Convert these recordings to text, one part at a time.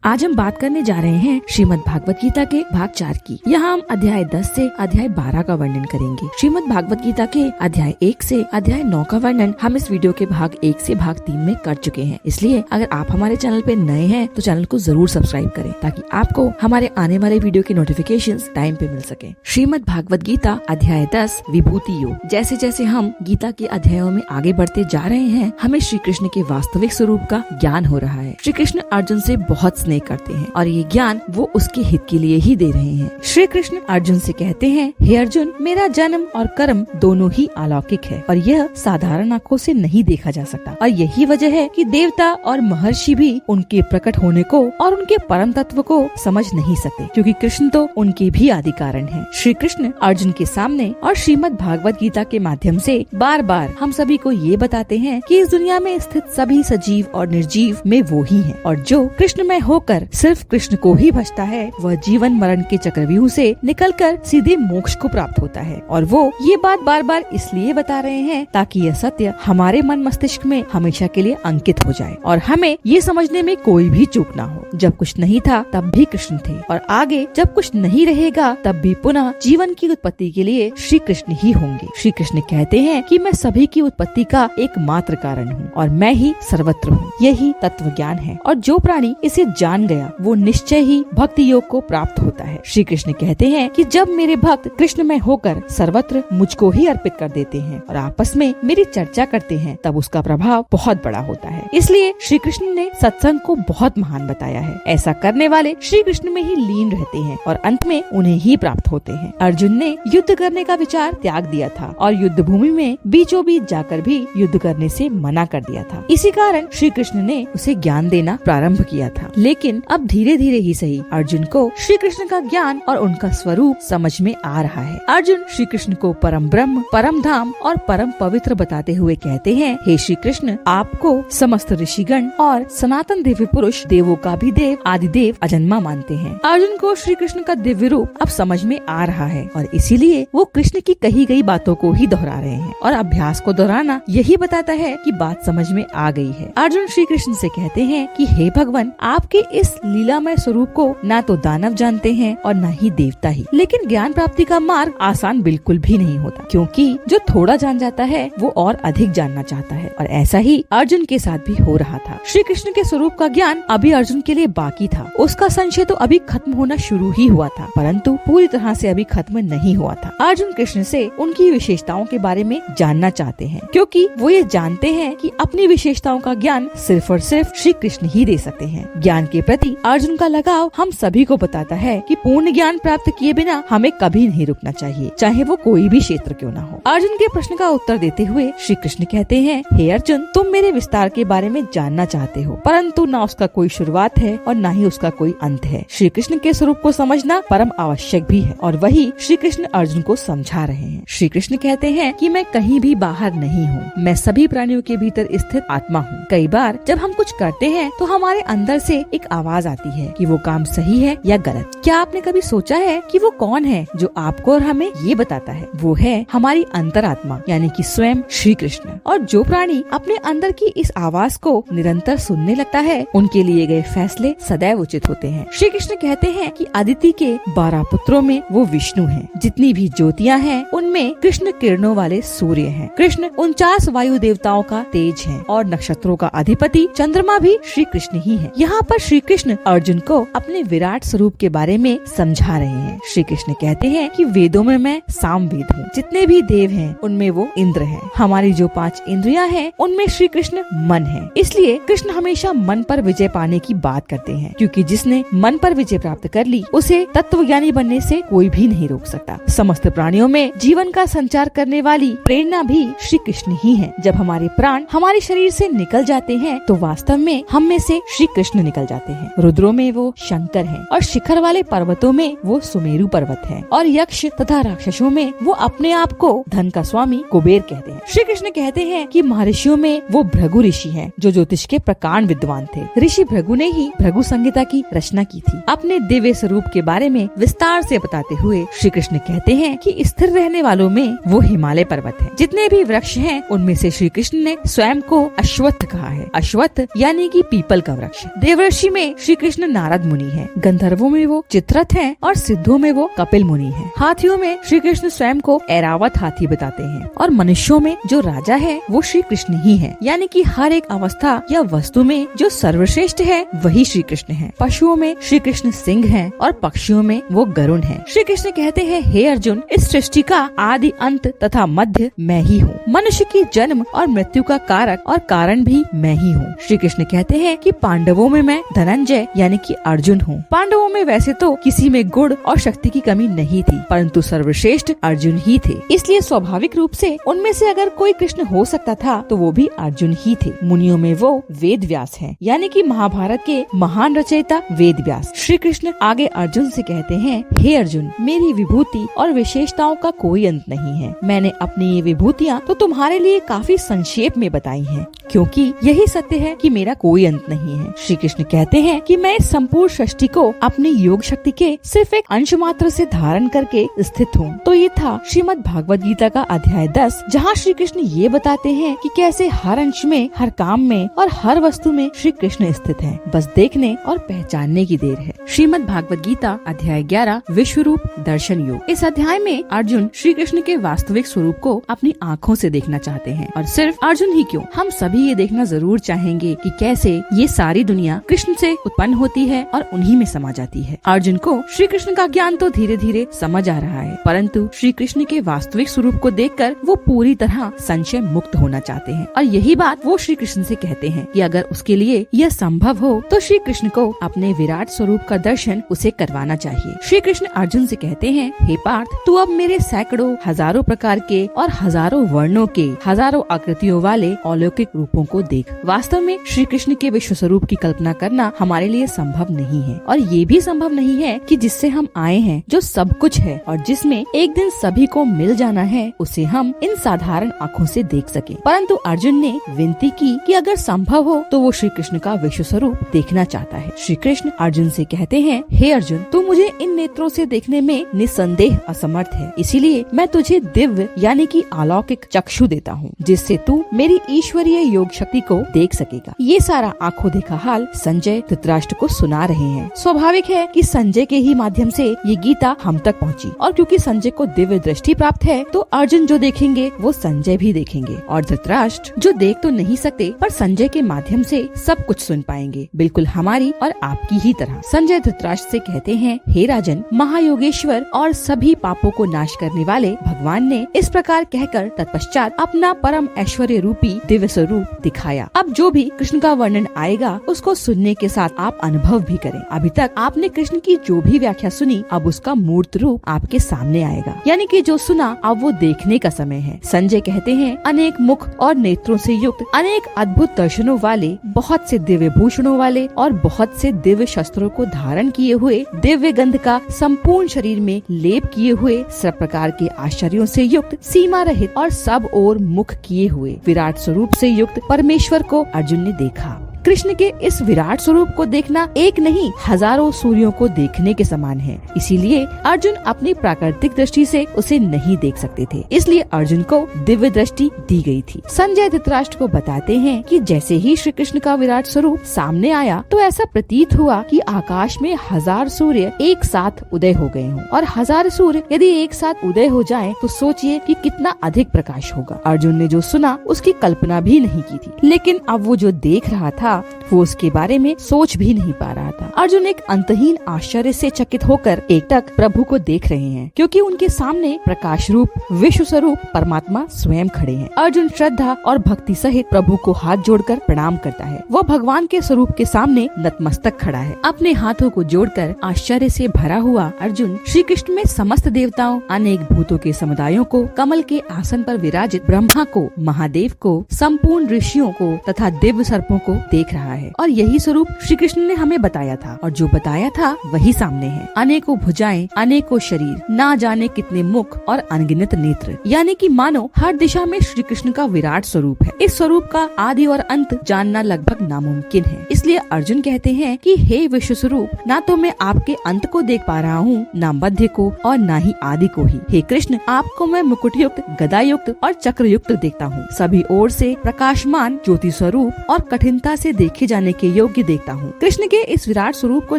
आज हम बात करने जा रहे हैं श्रीमद् भागवत गीता के भाग 4 की। यहाँ हम अध्याय 10 से अध्याय 12 का वर्णन करेंगे। श्रीमद् भागवत गीता के अध्याय 1 से अध्याय 9 का वर्णन हम इस वीडियो के भाग 1 से भाग 3 में कर चुके हैं। इसलिए अगर आप हमारे चैनल पे नए हैं तो चैनल को जरूर सब्सक्राइब करें ताकि आपको हमारे आने वाले वीडियो के नोटिफिकेशंस टाइम पे मिल सके। श्रीमद् भागवत गीता अध्याय 10 विभूति योग। जैसे जैसे हम गीता के अध्यायों में आगे बढ़ते जा रहे हैं, हमें श्री कृष्ण के वास्तविक स्वरूप का ज्ञान हो रहा है। श्री कृष्ण अर्जुन से बहुत स्नेह करते हैं और ये ज्ञान वो उसके हित के लिए ही दे रहे हैं। श्री कृष्ण अर्जुन से कहते हैं, हे अर्जुन, मेरा जन्म और कर्म दोनों ही अलौकिक है और यह साधारण आंखों से नहीं देखा जा सकता। और यही वजह है कि देवता और महर्षि भी उनके प्रकट होने को और उनके परम तत्व को समझ नहीं सकते, क्योंकि कृष्ण तो उनके भी आदि कारण है। श्री कृष्ण अर्जुन के सामने और श्रीमद् भागवत गीता के माध्यम से बार बार हम सभी को ये बताते हैं कि इस दुनिया में स्थित सभी सजीव और निर्जीव में वो ही है, और जो कृष्णमय होकर सिर्फ कृष्ण को ही भजता है वह जीवन मरण के चक्रव्यूह से निकलकर सीधे मोक्ष को प्राप्त होता है। और वो ये बात बार बार इसलिए बता रहे हैं ताकि यह सत्य हमारे मन मस्तिष्क में हमेशा के लिए अंकित हो जाए और हमें ये समझने में कोई भी चूक ना हो। जब कुछ नहीं था तब भी कृष्ण थे, और आगे जब कुछ नहीं रहेगा तब भी पुनः जीवन की उत्पत्ति के लिए श्री कृष्ण ही होंगे। श्री कृष्ण कहते हैं कि मैं सभी की उत्पत्ति का एकमात्र कारण हूँ और मैं ही सर्वत्र हूँ। यही तत्व ज्ञान है, और जो प्राणी इसे जान गया वो निश्चय ही भक्ति योग को प्राप्त होता है। श्री कृष्ण कहते हैं कि जब मेरे भक्त कृष्ण में होकर सर्वत्र मुझको ही अर्पित कर देते हैं और आपस में मेरी चर्चा करते हैं, तब उसका प्रभाव बहुत बड़ा होता है। इसलिए श्री कृष्ण ने सत्संग को बहुत महान बताया है। ऐसा करने वाले श्री कृष्ण में ही लीन रहते हैं और अंत में उन्हें ही प्राप्त होते हैं। अर्जुन ने युद्ध करने का विचार त्याग दिया था और युद्ध भूमि में बीचों बीच जाकर भी युद्ध करने से मना कर दिया था। इसी कारण श्री कृष्ण ने उसे ज्ञान देना प्रारंभ किया था। लेकिन अब धीरे धीरे ही सही अर्जुन को श्री कृष्ण का ज्ञान और उनका स्वरूप समझ में आ रहा है। अर्जुन श्री कृष्ण को परम ब्रह्म, परम धाम और परम पवित्र बताते हुए कहते हैं, हे श्री कृष्ण, आपको समस्त ऋषिगण और सनातन दिव्य पुरुष, देवों का भी देव, आदिदेव, अजन्मा मानते हैं। अर्जुन को श्री कृष्ण का दिव्य रूप अब समझ में आ रहा है और इसीलिए वो कृष्ण की कही गई बातों को ही दोहरा रहे हैं, और अभ्यास को दोहराना यही बताता है कि बात समझ में आ गई है। अर्जुन श्री कृष्ण से कहते हैं कि हे भगवान, आपके इस लीलामय स्वरूप को ना तो दानव जानते हैं और न ही देवता ही। लेकिन ज्ञान प्राप्ति का मार्ग आसान बिल्कुल भी नहीं होता, क्योंकि जो थोड़ा जान जाता है वो और अधिक जानना चाहता है, और ऐसा ही अर्जुन के साथ भी हो रहा था। श्री कृष्ण के स्वरूप का ज्ञान अभी अर्जुन के लिए बाकी था। उसका संशय तो अभी खत्म होना शुरू ही हुआ था, परंतु पूरी तरह से अभी खत्म नहीं हुआ था। अर्जुन कृष्ण से उनकी विशेषताओं के बारे में जानना चाहते हैं, क्योंकि वो ये जानते हैं कि अपनी विशेषताओं का ज्ञान सिर्फ और सिर्फ श्री कृष्ण ही दे सकते हैं। ज्ञान के प्रति अर्जुन का लगाव हम सभी को बताता है कि पूर्ण ज्ञान प्राप्त किए बिना हमें कभी नहीं रुकना चाहिए, चाहे वो कोई भी क्षेत्र क्यों ना हो। अर्जुन के प्रश्न का उत्तर देते हुए श्री कृष्ण कहते हैं, हे अर्जुन, तुम मेरे विस्तार के बारे में जानना चाहते हो, परंतु न उसका कोई शुरुआत है और न ही उसका कोई अंत है। श्री कृष्ण के स्वरूप को समझना परम आवश्यक भी है, और वही श्री कृष्ण अर्जुन को समझा रहे हैं। श्री कृष्ण कहते हैं कि मैं कहीं भी बाहर नहीं हूँ, मैं सभी प्राणियों के भीतर स्थित आत्मा हूँ। कई बार जब हम कुछ करते हैं तो हमारे अंदर से एक आवाज आती है कि वो काम सही है या गलत। क्या आपने कभी सोचा है कि वो कौन है जो आपको और हमें ये बताता है? वो है हमारी अंतरात्मा, यानी कि स्वयं श्री कृष्ण। और जो प्राणी अपने अंदर की इस आवाज को निरंतर सुनने लगता है, उनके लिए गए फैसले सदैव उचित होते हैं। श्री कृष्ण कहते हैं कि अदिति के 12 पुत्रों में वो विष्णु हैं। जितनी भी ज्योतियाँ हैं उनमें कृष्ण किरणों वाले सूर्य हैं। कृष्ण 49 वायु देवताओं का तेज है और नक्षत्रों का अधिपति चंद्रमा भी श्री कृष्ण ही है। यहाँ पर श्री कृष्ण अर्जुन को अपने विराट स्वरूप के बारे में समझा रहे हैं। श्री कृष्ण कहते हैं कि वेदों में मैं सामवेद हूँ। जितने भी देव हैं उनमें वो इंद्र है। हमारी जो 5 इंद्रियां हैं उनमें श्री कृष्ण मन है। इसलिए कृष्ण हमेशा मन पर विजय पाने की बात करते हैं, क्योंकि जिसने मन पर विजय प्राप्त कर ली उसे तत्वज्ञानी बनने से कोई भी नहीं रोक सकता। समस्त प्राणियों में जीवन का संचार करने वाली प्रेरणा भी श्री कृष्ण ही है। जब हमारे प्राण हमारे शरीर से निकल जाते हैं तो वास्तव में हम में से श्री कृष्ण निकल जाते हैं। रुद्रों में वो शंकर हैं और शिखर वाले पर्वतों में वो सुमेरु पर्वत है, और यक्ष तथा राक्षसों में वो अपने आप को धन का स्वामी कुबेर कहते हैं। श्री कृष्ण कहते हैं कि महर्षियों में वो भृगु ऋषि हैं, जो ज्योतिष के प्रकांड विद्वान थे। ऋषि भृगु ने ही भृगु संहिता की रचना की थी। अपने दिव्य स्वरूप के बारे में विस्तार से बताते हुए श्री कृष्ण कहते हैं कि स्थिर रहने वालों में वो हिमालय पर्वत है। जितने भी वृक्ष हैं उनमें से श्री कृष्ण ने स्वयं को अश्वत्थ कहा है। अश्वत्थ यानी कि पीपल का वृक्ष। देवर्षि में श्री कृष्ण नारद मुनि हैं, गंधर्वों में वो चित्ररथ हैं और सिद्धों में वो कपिल मुनि हैं। हाथियों में श्री कृष्ण स्वयं को ऐरावत हाथी बताते हैं और मनुष्यों में जो राजा है वो श्री कृष्ण ही है। यानी कि हर एक अवस्था या वस्तु में जो सर्वश्रेष्ठ है वही श्री कृष्ण है। पशुओं में श्री कृष्ण सिंह हैं और पक्षियों में वो गरुड़ हैं। श्री कृष्ण कहते हैं, हे अर्जुन, इस सृष्टि का आदि अंत तथा मध्य मैं ही हूँ। मनुष्य की जन्म और मृत्यु का कारक और कारण भी मैं ही हूँ। श्री कृष्ण कहते हैं कि पांडवों में मैं धनंजय यानी कि अर्जुन हूँ। पांडवों में वैसे तो किसी में गुण और शक्ति की कमी नहीं थी, परंतु सर्वश्रेष्ठ अर्जुन ही थे। इसलिए स्वाभाविक रूप से उनमें से अगर कोई कृष्ण हो सकता था तो वो भी अर्जुन ही थे। मुनियों में वो वेद व्यास है, यानी कि महाभारत के महान रचयिता वेद व्यास। श्री कृष्ण आगे अर्जुन से कहते हैं, हे अर्जुन, मेरी विभूति और विशेषताओं का कोई अंत नहीं है। मैंने अपनी ये विभूतियाँ तो तुम्हारे लिए काफी संक्षेप में बताई हैं, क्योंकि यही सत्य है कि मेरा कोई अंत नहीं है। श्री कृष्ण कहते हैं कि मैं इस संपूर्ण सृष्टि को अपनी योग शक्ति के सिर्फ एक अंश मात्र से धारण करके स्थित हूँ। तो ये था श्रीमद् भागवत गीता का अध्याय 10, जहाँ श्री कृष्ण ये बताते हैं कि कैसे हर अंश में, हर काम में और हर वस्तु में श्री कृष्ण स्थित है। बस देखने और पहचानने की देर है। श्रीमद् भागवत गीता अध्याय 11 विश्व रूप दर्शन योग। इस अध्याय में अर्जुन श्री कृष्ण के वास्तविक स्वरूप को अपनी आँखों से देखना चाहते हैं। और सिर्फ अर्जुन ही क्यों, हम सभी ये देखना जरूर चाहेंगे कि कैसे ये सारी दुनिया कृष्ण से उत्पन्न होती है और उन्हीं में समा जाती है। अर्जुन को श्री कृष्ण का ज्ञान तो धीरे धीरे समझ आ रहा है, परंतु श्री कृष्ण के वास्तविक स्वरूप को देखकर वो पूरी तरह संशय मुक्त होना चाहते हैं। और यही बात वो श्री कृष्ण से कहते हैं कि अगर उसके लिए यह संभव हो तो श्री कृष्ण को अपने विराट स्वरूप का दर्शन उसे करवाना चाहिए। श्री कृष्ण अर्जुन से कहते हैं, हे पार्थ, तू अब मेरे सैकड़ों हजारों प्रकार के और हजारों वर्णों के, हजारों आकृतियों वाले अलौकिक रूपों को देख। वास्तव में श्री कृष्ण के विश्व स्वरूप की कल्पना करना हमारे लिए संभव नहीं है, और ये भी संभव नहीं है कि जिससे हम आए हैं, जो सब कुछ है और जिसमें एक दिन सभी को मिल जाना है, उसे हम इन साधारण आँखों से देख सके। परंतु अर्जुन ने विनती की कि अगर संभव हो तो वो श्री कृष्ण का विश्व स्वरूप देखना चाहता है। श्री कृष्ण अर्जुन से कहते हैं, हे अर्जुन, तू मुझे इन नेत्रों से देखने में निसंदेह असमर्थ है, इसीलिए मैं तुझे दिव्य यानी कि अलौकिक चक्षु देता हूँ, जिससे तू मेरी ईश्वरीय योग शक्ति को देख सकेगा। ये सारा आंखों देखा हाल संजय धृतराष्ट्र को सुना रहे हैं। स्वाभाविक है कि संजय के ही माध्यम से ये गीता हम तक पहुँची, और क्योंकि संजय को दिव्य दृष्टि प्राप्त है तो अर्जुन जो देखेंगे वो संजय भी देखेंगे, और धृतराष्ट्र जो देख तो नहीं सकते पर संजय के माध्यम से सब कुछ सुन पाएंगे, बिल्कुल हमारी और आपकी ही तरह। संजय धृतराष्ट्र से कहते हैं, हे राजन, महायोगेश्वर और सभी पापों को नाश करने वाले भगवान ने इस प्रकार कहकर तत्पश्चात अपना परम ऐश्वर्य रूपी दिव्य स्वरूप दिखाया। अब जो भी कृष्ण का वर्णन आएगा उसको सुनने के साथ आप अनुभव भी करें। अभी तक आपने कृष्ण की जो भी व्याख्या सुनी, अब उसका मूर्त रूप आपके सामने आएगा, यानी कि जो सुना अब वो देखने का समय है। संजय कहते हैं, अनेक मुख और नेत्रों से युक्त, अनेक अद्भुत दर्शनों वाले, बहुत से दिव्य भूषणों वाले और बहुत से दिव्य शस्त्रों को धारण किए हुए, दिव्य गंध का संपूर्ण शरीर में लेप किए हुए, सब प्रकार के आश्चर्यों से युक्त, सीमा रहित और सब ओर मुख किए हुए विराट स्वरूप से युक्त परमेश्वर को अर्जुन ने देखा। कृष्ण के इस विराट स्वरूप को देखना एक नहीं हजारों सूर्यों को देखने के समान है। इसीलिए अर्जुन अपनी प्राकृतिक दृष्टि से उसे नहीं देख सकते थे, इसलिए अर्जुन को दिव्य दृष्टि दी गई थी। संजय धृतराष्ट्र को बताते हैं कि जैसे ही श्री कृष्ण का विराट स्वरूप सामने आया तो ऐसा प्रतीत हुआ कि आकाश में 1000 सूर्य एक साथ उदय हो गए हों, और 1000 सूर्य यदि एक साथ उदय हो जाएं तो सोचिए कि कितना अधिक प्रकाश होगा। अर्जुन ने जो सुना उसकी कल्पना भी नहीं की थी, लेकिन अब वो जो देख रहा था वो उसके बारे में सोच भी नहीं पा रहा था। अर्जुन एक अंतहीन आश्चर्य से चकित होकर एकटक प्रभु को देख रहे हैं, क्योंकि उनके सामने प्रकाश रूप विश्व स्वरूप परमात्मा स्वयं खड़े हैं। अर्जुन श्रद्धा और भक्ति सहित प्रभु को हाथ जोड़कर प्रणाम करता है। वह भगवान के स्वरूप के सामने नतमस्तक खड़ा है। अपने हाथों को जोड़कर आश्चर्य से भरा हुआ अर्जुन श्री कृष्ण में समस्त देवताओं, अनेक भूतों के समुदायों को, कमल के आसन पर विराजित ब्रह्मा को, महादेव को, संपूर्ण ऋषियों को तथा दिव्य सर्पों को देख रहा है। और यही स्वरूप श्री कृष्ण ने हमें बताया था, और जो बताया था वही सामने है। अनेकों भुजाएं, अनेकों शरीर, ना जाने कितने मुख और अनगिनत नेत्र, यानी कि मानो हर दिशा में श्री कृष्ण का विराट स्वरूप है। इस स्वरूप का आदि और अंत जानना लगभग नामुमकिन है। इसलिए अर्जुन कहते हैं कि हे विश्व स्वरूप, ना तो मैं आपके अंत को देख पा रहा हूँ, ना मध्य को और ना ही आदि को ही। हे कृष्ण, आपको मैं मुकुट युक्त, गदा युक्त और चक्र युक्त देखता हूँ। सभी ओर से प्रकाशमान ज्योति स्वरूप और कठिनता से देखे जाने के योग्य देखता हूँ। कृष्ण के इस विराट स्वरूप को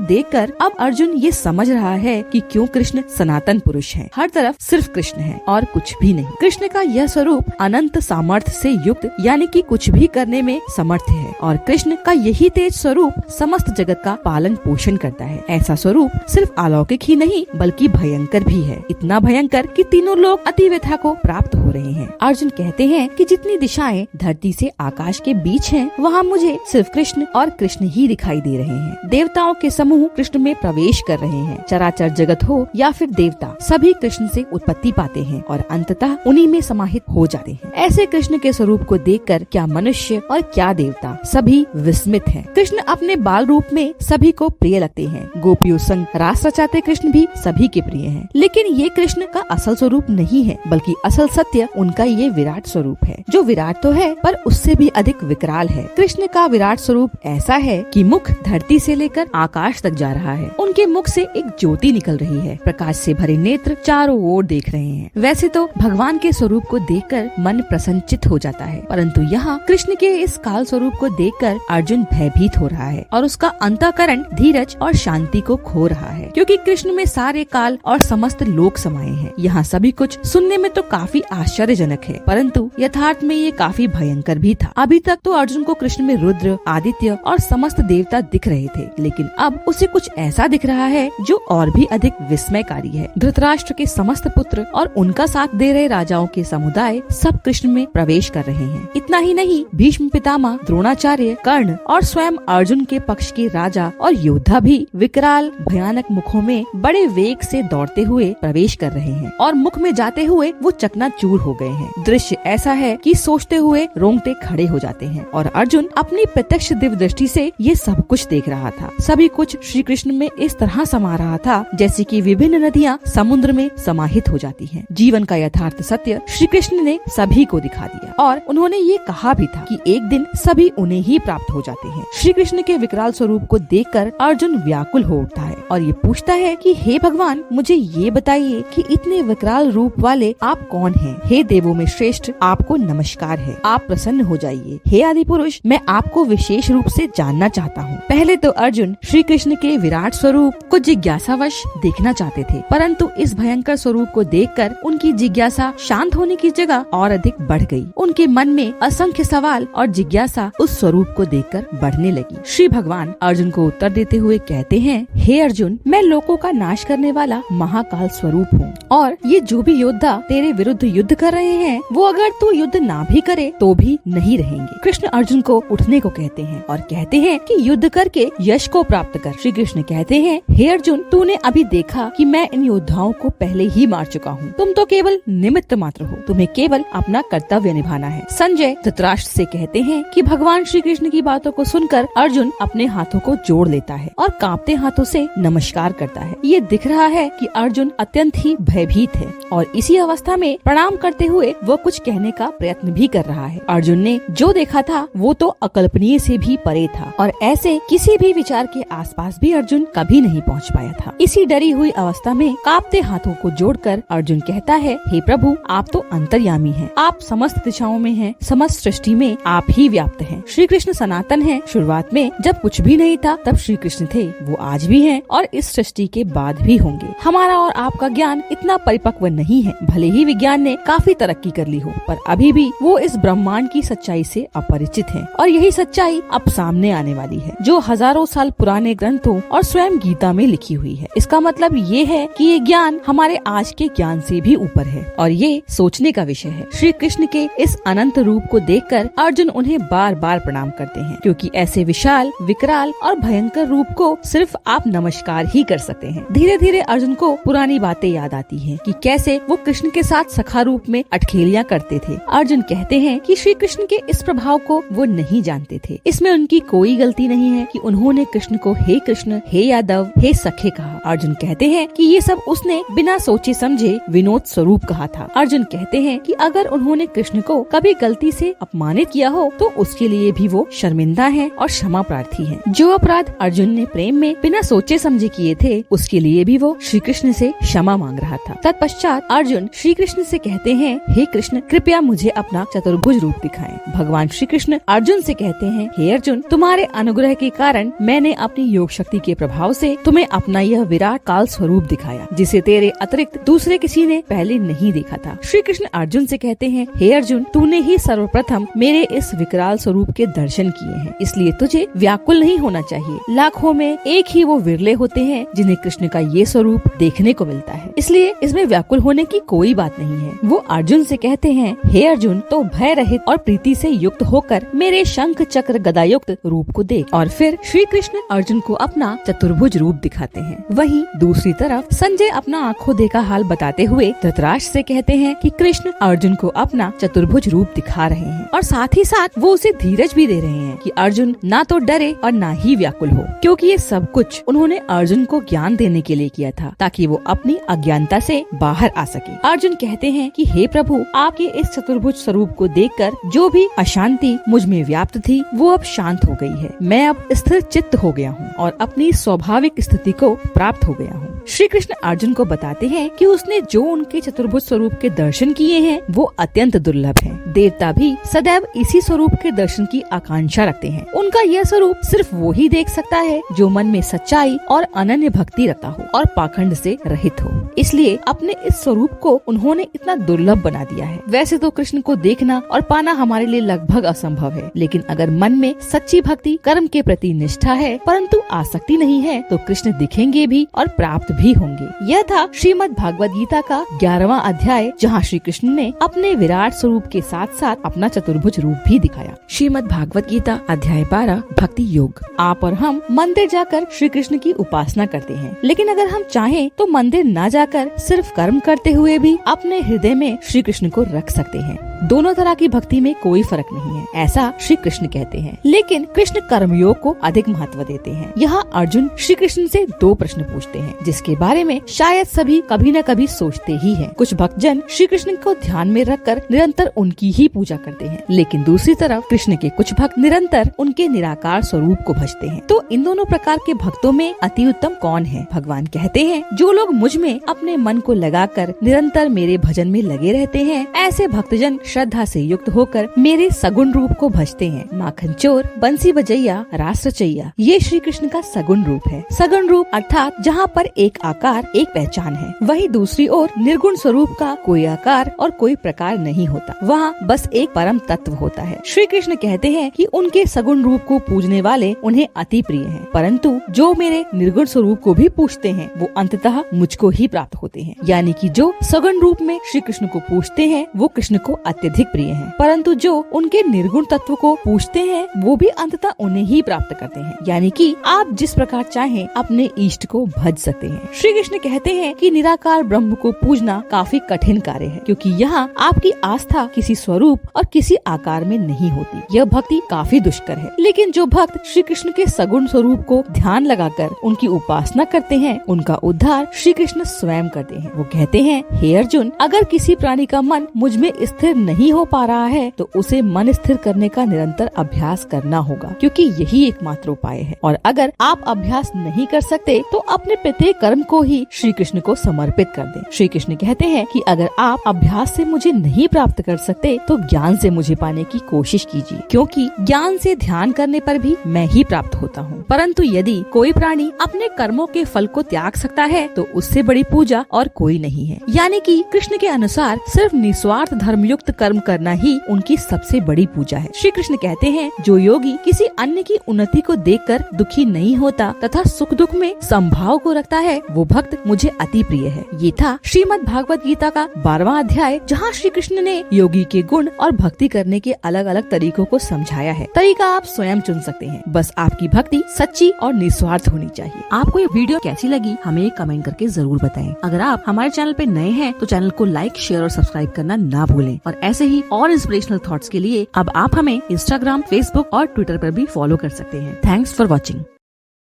देखकर अब अर्जुन ये समझ रहा है कि क्यों कृष्ण सनातन पुरुष है। हर तरफ सिर्फ कृष्ण है और कुछ भी नहीं। कृष्ण का यह स्वरूप अनंत सामर्थ्य से युक्त यानी कि कुछ भी करने में समर्थ है और कृष्ण का यही तेज स्वरूप समस्त जगत का पालन पोषण करता है। ऐसा स्वरूप सिर्फ अलौकिक ही नहीं बल्कि भयंकर भी है, इतना भयंकर कि तीनों लोग अति व्यथा को प्राप्त हो रहे हैं। अर्जुन कहते हैं कि जितनी दिशाएं धरती से आकाश के बीच हैं, वहाँ मुझे सिर्फ कृष्ण और कृष्ण ही दिखाई दे रहे हैं। देवताओं के समूह कृष्ण में प्रवेश कर रहे हैं। चराचर जगत हो या फिर देवता, सभी कृष्ण से उत्पत्ति पाते हैं और अंततः उन्हीं में समाहित हो जाते हैं। ऐसे कृष्ण के स्वरूप को देखकर क्या मनुष्य और क्या देवता सभी विस्मित हैं। कृष्ण अपने बाल रूप में सभी को प्रिय लगते हैं। गोपियों संग रास रचाते कृष्ण भी सभी के प्रिय हैं। लेकिन ये कृष्ण का असल स्वरूप नहीं है, बल्कि असल सत्य उनका ये विराट स्वरूप है, जो विराट तो है पर उससे भी अधिक विकराल है। कृष्ण का विराट स्वरूप ऐसा है कि मुख धरती से लेकर आकाश तक जा रहा है। उनके मुख से एक ज्योति निकल रही है। प्रकाश से भरे नेत्र चारों ओर देख रहे हैं। वैसे तो भगवान के स्वरूप को देखकर मन प्रसन्नचित हो जाता है, परंतु यहाँ कृष्ण के इस काल स्वरूप को देखकर अर्जुन भयभीत हो रहा है और उसका अंतःकरण धीरज और शांति को खो रहा है, क्योंकि कृष्ण में सारे काल और समस्त लोक समाये हैं। यहाँ सभी कुछ सुनने में तो काफी आश्चर्यजनक है, परंतु यथार्थ में ये काफी भयंकर भी था। अभी तक तो अर्जुन को कृष्ण में रुद्र, आदित्य और समस्त देवता दिख रहे थे, लेकिन अब उसे कुछ ऐसा दिख रहा है जो और भी अधिक विस्मयकारी है। धृतराष्ट्र के समस्त पुत्र और उनका साथ दे रहे राजाओं के समुदाय सब कृष्ण में प्रवेश कर रहे हैं। इतना ही नहीं, भीष्म पितामह, द्रोणाचार्य, कर्ण और स्वयं अर्जुन के पक्ष के राजा और योद्धा भी विकराल भयानक मुखों में बड़े वेग से दौड़ते हुए प्रवेश कर रहे हैं और मुख में जाते हुए वो चकनाचूर हो गए हैं। दृश्य ऐसा है कि सोचते हुए रोंगटे खड़े हो जाते हैं और अर्जुन अपनी प्रत्यक्ष दिव्य दृष्टि से ये सब कुछ देख रहा था। सभी कुछ श्री कृष्ण में इस तरह समा रहा था जैसे कि विभिन्न नदियाँ समुद्र में समाहित हो जाती हैं। जीवन का यथार्थ सत्य श्री कृष्ण ने सभी को दिखा दिया और उन्होंने ये कहा भी था कि एक दिन सभी उन्हें ही प्राप्त हो जाते हैं। श्री कृष्ण के विकराल स्वरूप को देखकर अर्जुन व्याकुल हो उठता है और ये पूछता है कि हे भगवान, मुझे ये बताइए कि इतने विकराल रूप वाले आप कौन हैं? हे देवों में श्रेष्ठ, आपको नमस्कार है, आप प्रसन्न हो जाइए। हे आदि पुरुष, मैं आपको विशेष रूप से जानना चाहता हूँ। पहले तो अर्जुन श्री कृष्ण के विराट स्वरूप को जिज्ञासावश देखना चाहते थे, परंतु इस भयंकर स्वरूप को देखकर उनकी जिज्ञासा शांत होने की जगह और अधिक बढ़ गई। उनके मन में असंख्य सवाल और जिज्ञासा उस स्वरूप को देखकर बढ़ने लगी। श्री भगवान अर्जुन को उत्तर देते हुए कहते हैं, हे अर्जुन, मैं लोकों का नाश करने वाला महाकाल स्वरूप हूँ और ये जो भी योद्धा तेरे विरुद्ध युद्ध कर रहे हैं, वो अगर तू युद्ध ना भी करे तो भी नहीं रहेंगे। कृष्ण अर्जुन को उठने को कहते हैं और कहते हैं कि युद्ध करके यश को प्राप्त कर। श्री कृष्ण कहते हैं, हे अर्जुन, तूने अभी देखा कि मैं इन योद्धाओं को पहले ही मार चुका हूँ। तुम तो केवल निमित्त मात्र हो, तुम्हें केवल अपना कर्तव्य निभाना है। संजय धृतराष्ट्र से कहते हैं कि भगवान श्री कृष्ण की बातों को सुनकर अर्जुन अपने हाथों को जोड़ लेता है और कांपते हाथों से नमस्कार करता है। ये दिख रहा है कि अर्जुन अत्यंत ही भयभीत है और इसी अवस्था में प्रणाम करते हुए वो कुछ कहने का प्रयत्न भी कर रहा है। अर्जुन ने जो देखा था वो तो अकल्पनीय से भी परे था और ऐसे किसी भी विचार के आसपास भी अर्जुन कभी नहीं पहुंच पाया था। इसी डरी हुई अवस्था में कांपते हाथों को जोड़कर अर्जुन कहता है, हे प्रभु, आप तो अंतर्यामी हैं, आप समस्त दिशाओं में हैं, समस्त सृष्टि में आप ही व्याप्त हैं। श्री कृष्ण सनातन हैं। शुरुआत में जब कुछ भी नहीं था तब श्री कृष्ण थे, वो आज भी हैं और इस सृष्टि के बाद भी होंगे। हमारा और आपका ज्ञान इतना परिपक्व नहीं है, भले ही विज्ञान ने काफी तरक्की कर ली हो, पर अभी भी वो इस ब्रह्मांड की सच्चाई से अपरिचित है और यही सच्चाई अब सामने आने वाली है, जो हजारों साल पुराने ग्रंथों और स्वयं गीता में लिखी हुई है। इसका मतलब ये है कि ये ज्ञान हमारे आज के ज्ञान से भी ऊपर है और ये सोचने का विषय है। श्री कृष्ण के इस अनंत रूप को देखकर अर्जुन उन्हें बार बार प्रणाम करते हैं, क्योंकि ऐसे विशाल, विकराल और भयंकर रूप को सिर्फ आप नमस्कार ही कर सकते हैं। धीरे धीरे अर्जुन को पुरानी बातें याद आती हैं कि कैसे वो कृष्ण के साथ सखा रूप में अटखेलियां करते थे। अर्जुन कहते हैं कि श्री कृष्ण के इस प्रभाव को वो नहीं जानते थे। इसमें उनकी कोई गलती नहीं है कि उन्होंने कृष्ण को हे कृष्ण, हे यादव, हे सखे कहा। अर्जुन कहते हैं कि ये सब उसने बिना सोचे समझे विनोद स्वरूप कहा था। अर्जुन कहते हैं कि अगर उन्होंने कृष्ण को कभी गलती से अपमानित किया हो तो उसके लिए भी वो शर्मिंदा हैं और क्षमा प्रार्थी हैं। जो अपराध अर्जुन ने प्रेम में बिना सोचे समझे किए थे उसके लिए भी वो श्री कृष्ण से क्षमा मांग रहा था। तत्पश्चात अर्जुन श्री कृष्ण से कहते हैं, हे कृष्ण, कृपया मुझे अपना चतुर्भुज रूप दिखाएं। भगवान श्री कृष्ण अर्जुन से कहते हैं, हे अर्जुन, तुम्हारे अनुग्रह के कारण मैंने अपनी योग शक्ति के प्रभाव से तुम्हें अपना यह विराट काल स्वरूप दिखाया, जिसे तेरे अतिरिक्त दूसरे किसी ने पहले नहीं देखा था। श्री कृष्ण अर्जुन से कहते हैं, हे अर्जुन, तूने ही सर्वप्रथम मेरे इस विकराल स्वरूप के दर्शन किए हैं, इसलिए तुझे व्याकुल नहीं होना चाहिए। लाखों में एक ही वो विरले होते हैं जिन्हें कृष्ण का ये स्वरूप देखने को मिलता है, इसलिए इसमें व्याकुल होने की कोई बात नहीं है। वो अर्जुन से कहते हैं, हे अर्जुन, तो भय रहित और प्रीति से युक्त होकर मेरे शंख चक्र गदा युक्त रूप को देख। और फिर श्री कृष्ण अर्जुन को अपना चतुर्भुज रूप दिखाते हैं। वहीं दूसरी तरफ संजय अपना आंखों देखा हाल बताते हुए धृतराष्ट्र से कहते हैं कि कृष्ण अर्जुन को अपना चतुर्भुज रूप दिखा रहे हैं और साथ ही साथ वो उसे धीरज भी दे रहे हैं कि अर्जुन ना तो डरे और ना ही व्याकुल हो, क्योंकि ये सब कुछ उन्होंने अर्जुन को ज्ञान देने के लिए किया था, ताकि वो अपनी अज्ञानता से बाहर आ सके। अर्जुन कहते हैं कि हे प्रभु, आपके इस चतुर्भुज स्वरूप को देखकर जो भी अशांति मुझ में व्याप्त थी वो अब शांत हो गई है। मैं अब स्थिर चित्त हो गया हूँ और अपनी स्वाभाविक स्थिति को प्राप्त हो गया हूँ। श्री कृष्ण अर्जुन को बताते हैं कि उसने जो उनके चतुर्भुज स्वरूप के दर्शन किए हैं वो अत्यंत दुर्लभ हैं। देवता भी सदैव इसी स्वरूप के दर्शन की आकांक्षा रखते हैं। उनका यह स्वरूप सिर्फ वो ही देख सकता है जो मन में सच्चाई और अनन्य भक्ति रखता हो और पाखंड से रहित हो। इसलिए अपने इस स्वरूप को उन्होंने इतना दुर्लभ बना दिया है। वैसे तो कृष्ण को देखना और पाना हमारे लिए लगभग असंभव है, लेकिन अगर मन में सच्ची भक्ति, कर्म के प्रति निष्ठा है परंतु आसक्ति नहीं है, तो कृष्ण दिखेंगे भी और प्राप्त भी होंगे। यह था श्रीमद् भागवत गीता का 11वां अध्याय, जहाँ श्री कृष्ण ने अपने विराट स्वरूप के साथ साथ अपना चतुर्भुज रूप भी दिखाया। श्रीमद् भागवत गीता अध्याय 12 भक्ति योग। आप और हम मंदिर जाकर श्री कृष्ण की उपासना करते हैं, लेकिन अगर हम चाहें तो मंदिर न जाकर सिर्फ कर्म करते हुए भी अपने हृदय में श्री कृष्ण को रख सकते हैं। दोनों तरह की भक्ति में कोई फर्क नहीं है, ऐसा श्री कृष्ण कहते हैं। लेकिन कृष्ण कर्मयोग को अधिक महत्व देते हैं। यहाँ अर्जुन श्री कृष्ण से 2 प्रश्न पूछते हैं, जिसके बारे में शायद सभी कभी न कभी सोचते ही हैं। कुछ भक्तजन श्री कृष्ण को ध्यान में रखकर निरंतर उनकी ही पूजा करते हैं, लेकिन दूसरी तरफ कृष्ण के कुछ भक्त निरंतर उनके निराकार स्वरूप को भजते हैं। तो इन दोनों प्रकार के भक्तों में अति उत्तम कौन है? भगवान कहते हैं, जो लोग मुझ में अपने मन को लगाकर निरंतर मेरे भजन में लगे रहते हैं, ऐसे भक्तजन श्रद्धा से युक्त होकर मेरे सगुण रूप को भजते हैं। माखन चोर, बंसी बजैया, रास रचैया, ये श्री कृष्ण का सगुण रूप है। सगुण रूप अर्थात जहाँ पर एक आकार, एक पहचान है, वही दूसरी ओर निर्गुण स्वरूप का कोई आकार और कोई प्रकार नहीं होता, वहाँ बस एक परम तत्व होता है। श्री कृष्ण कहते हैं कि उनके सगुण रूप को पूजने वाले उन्हें अति प्रिय हैं, परंतु जो मेरे निर्गुण स्वरूप को भी पूजते हैं वो अंततः मुझको ही प्राप्त होते हैं। यानी कि जो सगुण रूप में श्री कृष्ण को पूजते हैं वो कृष्ण को अत्यधिक प्रिय हैं, परंतु जो उनके निर्गुण तत्व को पूजते हैं वो भी अंततः उन्हें ही प्राप्त करते हैं। यानी कि आप जिस प्रकार चाहें अपने इष्ट को भज सकते हैं। श्री कृष्ण कहते हैं कि निराकार ब्रह्म को पूजना काफी कठिन कार्य है, क्योंकि यहाँ आपकी आस्था किसी स्वरूप और किसी आकार में नहीं होती। यह भक्ति काफी दुष्कर है। लेकिन जो भक्त श्री कृष्ण के सगुण स्वरूप को ध्यान लगाकर उनकी उपासना करते हैं, उनका उद्धार श्री कृष्ण स्वयं करते हैं। वो कहते हैं, हे अर्जुन, अगर किसी प्राणी का मन मुझ में स्थिर नहीं हो पा रहा है तो उसे मन स्थिर करने का निरंतर अभ्यास करना होगा, क्योंकि यही एकमात्र उपाय है। और अगर आप अभ्यास नहीं कर सकते तो अपने प्रत्येक कर्म को ही श्री कृष्ण को समर्पित कर दें। श्री कृष्ण कहते हैं कि अगर आप अभ्यास से मुझे नहीं प्राप्त कर सकते तो ज्ञान से मुझे पाने की कोशिश कीजिए, क्योंकि ज्ञान से ध्यान करने पर भी मैं ही प्राप्त होता हूँ। परंतु यदि कोई प्राणी अपने कर्मों के फल को त्याग सकता है तो उससे बड़ी पूजा और कोई नहीं है। यानी कि कृष्ण के अनुसार सिर्फ निस्वार्थ धर्मयुक्त कर्म करना ही उनकी सबसे बड़ी पूजा है। श्री कृष्ण कहते हैं, जो योगी किसी अन्य की उन्नति को देखकर दुखी नहीं होता तथा सुख दुख में संभाव को रखता है, वो भक्त मुझे अति प्रिय है। ये था श्रीमद् भागवत गीता का 12वां अध्याय, जहाँ श्री कृष्ण ने योगी के गुण और भक्ति करने के अलग अलग तरीकों को समझाया है। तरीका आप स्वयं चुन सकते हैं, बस आपकी भक्ति सच्ची और निस्वार्थ होनी चाहिए। आपको ये वीडियो कैसी लगी हमें कमेंट करके जरूर बताएं। अगर आप हमारे चैनल पे नए हैं तो चैनल को लाइक, शेयर और सब्सक्राइब करना ना भूलें। और ऐसे ही और इंस्पिरेशनल थॉट्स के लिए अब आप हमें इंस्टाग्राम, फेसबुक और ट्विटर पर भी फॉलो कर सकते हैं। Thanks for watching.